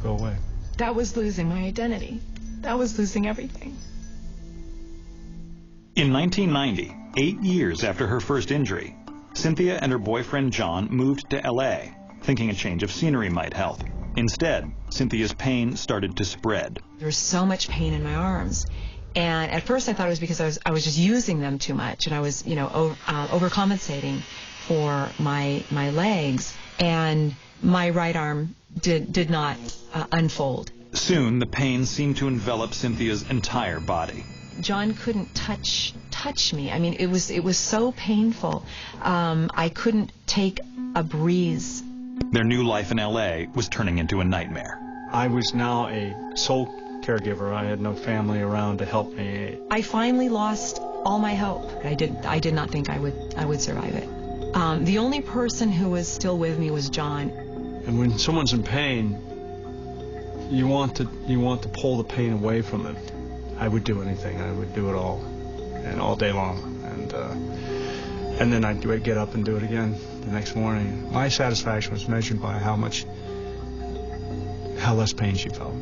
go away. That was losing my identity. That was losing everything. In 1990, 8 years after her first injury, Cynthia and her boyfriend John moved to LA, thinking a change of scenery might help. Instead, Cynthia's pain started to spread. There was so much pain in my arms. And at first I thought it was because I was just using them too much, and I was, overcompensating for my legs, and my right arm did not unfold. Soon, the pain seemed to envelop Cynthia's entire body. John couldn't touch me. I mean, it was so painful. I couldn't take a breeze. Their new life in LA was turning into a nightmare. I was now a sole caregiver. I had no family around to help me. I finally lost all my hope. I did not think I would survive it. The only person who was still with me was John. And when someone's in pain, you want to pull the pain away from them. I would do anything. I would do it all, and all day long. And then I'd get up and do it again the next morning. My satisfaction was measured by how less pain she felt.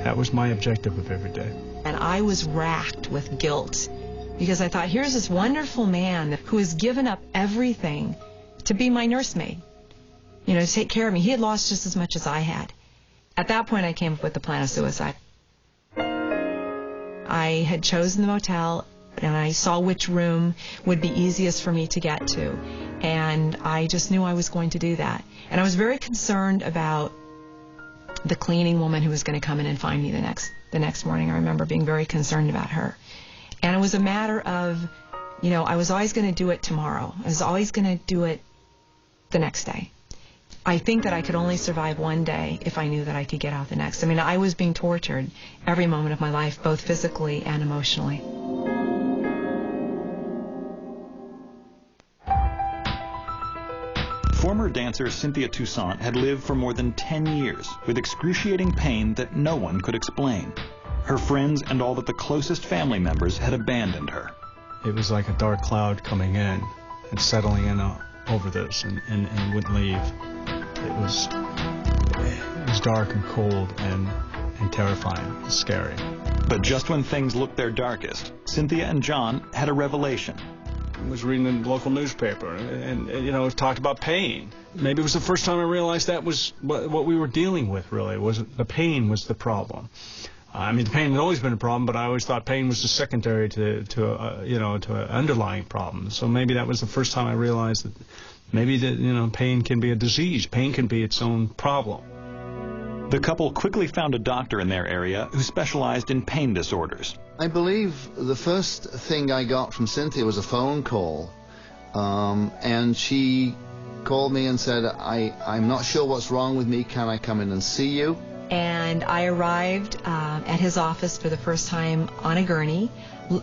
That was my objective of every day. And I was racked with guilt because I thought, here's this wonderful man who has given up everything to be my nursemaid, to take care of me. He had lost just as much as I had. At that point, I came up with the plan of suicide. I had chosen the motel, and I saw which room would be easiest for me to get to. And I just knew I was going to do that. And I was very concerned about the cleaning woman who was going to come in and find me the next morning. I remember being very concerned about her. And it was a matter of, I was always going to do it tomorrow. I was always going to do it the next day. I think that I could only survive one day if I knew that I could get out the next. I mean, I was being tortured every moment of my life, both physically and emotionally. Former dancer Cynthia Toussaint had lived for more than 10 years with excruciating pain that no one could explain. Her friends and all but the closest family members had abandoned her. It was like a dark cloud coming in and settling in over this and wouldn't leave. It was dark and cold and terrifying, scary. But just when things looked their darkest, Cynthia and John had a revelation. I was reading the local newspaper, and it talked about pain. Maybe it was the first time I realized that was what we were dealing with, really. The pain was the problem. I mean, the pain had always been a problem, but I always thought pain was the secondary to an underlying problem. So maybe that was the first time I realized that maybe pain can be a disease. Pain can be its own problem. The couple quickly found a doctor in their area who specialized in pain disorders. I believe the first thing I got from Cynthia was a phone call, and she called me and said, I'm not sure what's wrong with me, can I come in and see you? And I arrived at his office for the first time on a gurney,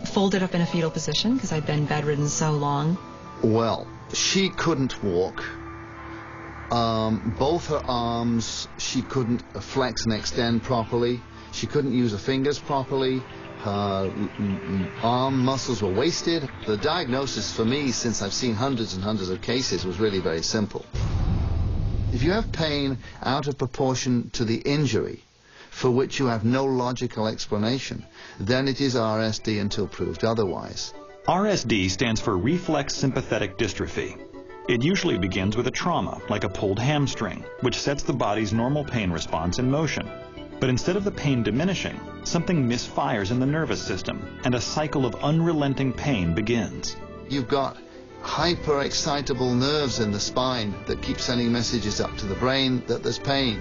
folded up in a fetal position because I'd been bedridden so long. Well, she couldn't walk. Both her arms, she couldn't flex and extend properly. She couldn't use her fingers properly. Her arm muscles were wasted. The diagnosis for me, since I've seen hundreds and hundreds of cases, was really very simple. If you have pain out of proportion to the injury, for which you have no logical explanation, then it is RSD until proved otherwise. RSD stands for Reflex Sympathic Dystrophy. It usually begins with a trauma, like a pulled hamstring, which sets the body's normal pain response in motion. But instead of the pain diminishing, something misfires in the nervous system, and a cycle of unrelenting pain begins. You've got hyper-excitable nerves in the spine that keep sending messages up to the brain that there's pain.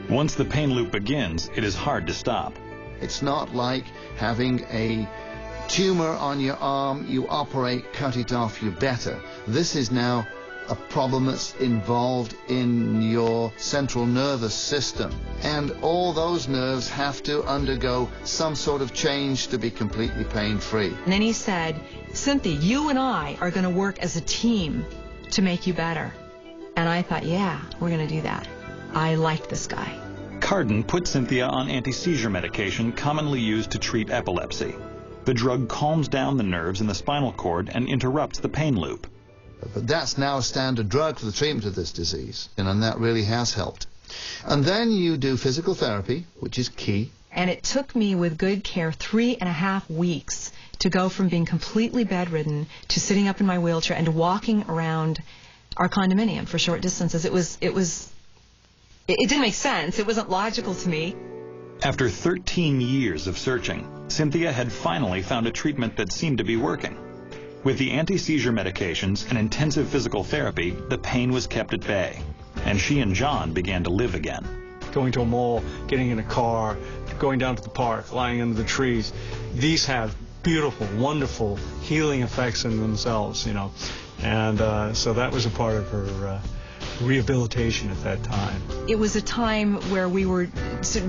Once the pain loop begins, it is hard to stop. It's not like having a tumor on your arm, you operate, cut it off, you're better. This is now a problem that's involved in your central nervous system. And all those nerves have to undergo some sort of change to be completely pain-free. And then he said, Cynthia, you and I are going to work as a team to make you better. And I thought, yeah, we're going to do that. I liked this guy. Carden put Cynthia on anti-seizure medication commonly used to treat epilepsy. The drug calms down the nerves in the spinal cord and interrupts the pain loop. But that's now a standard drug for the treatment of this disease, and that really has helped. And then you do physical therapy, which is key. And it took me, with good care, 3.5 weeks to go from being completely bedridden to sitting up in my wheelchair and walking around our condominium for short distances. It didn't make sense. It wasn't logical to me. After 13 years of searching, Cynthia had finally found a treatment that seemed to be working. With the anti-seizure medications and intensive physical therapy, the pain was kept at bay, and she and John began to live again. Going to a mall, getting in a car, going down to the park, lying under the trees, these have beautiful, wonderful healing effects in themselves, you know. And so that was a part of her rehabilitation at that time. It was a time where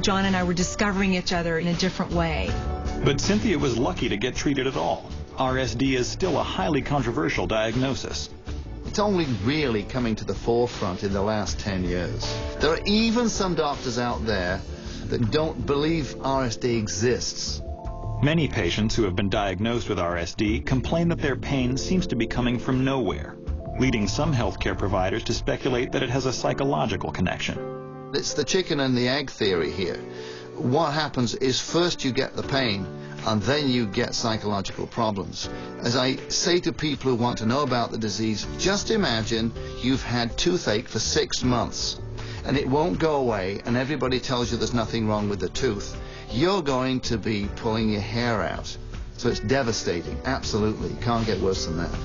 John and I were discovering each other in a different way. But Cynthia was lucky to get treated at all. RSD is still a highly controversial diagnosis. It's only really coming to the forefront in the last 10 years. There are even some doctors out there that don't believe RSD exists. Many patients who have been diagnosed with RSD complain that their pain seems to be coming from nowhere, leading some healthcare providers to speculate that it has a psychological connection. It's the chicken and the egg theory here. What happens is first you get the pain, and then you get psychological problems. As I say to people who want to know about the disease, just imagine you've had toothache for 6 months, and it won't go away, and everybody tells you there's nothing wrong with the tooth. You're going to be pulling your hair out. So it's devastating, absolutely. Can't get worse than that.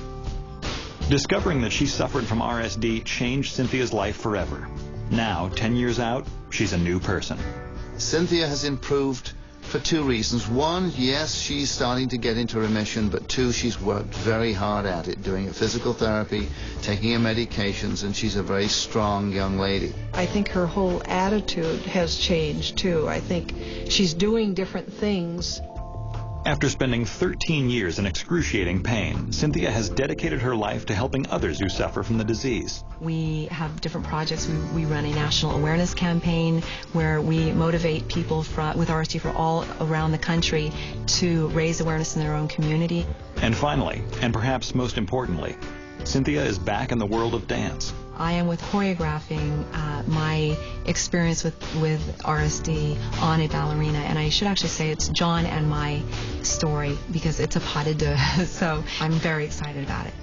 Discovering that she suffered from RSD changed Cynthia's life forever. Now, 10 years out, she's a new person. Cynthia has improved for 2 reasons. One, yes, she's starting to get into remission, but 2, she's worked very hard at it, doing physical therapy, taking her medications, and she's a very strong young lady. I think her whole attitude has changed, too. I think she's doing different things. After spending 13 years in excruciating pain, Cynthia has dedicated her life to helping others who suffer from the disease. We have different projects. We run a national awareness campaign where we motivate people with RSD from all around the country to raise awareness in their own community. And finally, and perhaps most importantly, Cynthia is back in the world of dance. I am with choreographing my experience with RSD on a ballerina, and I should actually say it's John and my story because it's a pas de deux, so I'm very excited about it.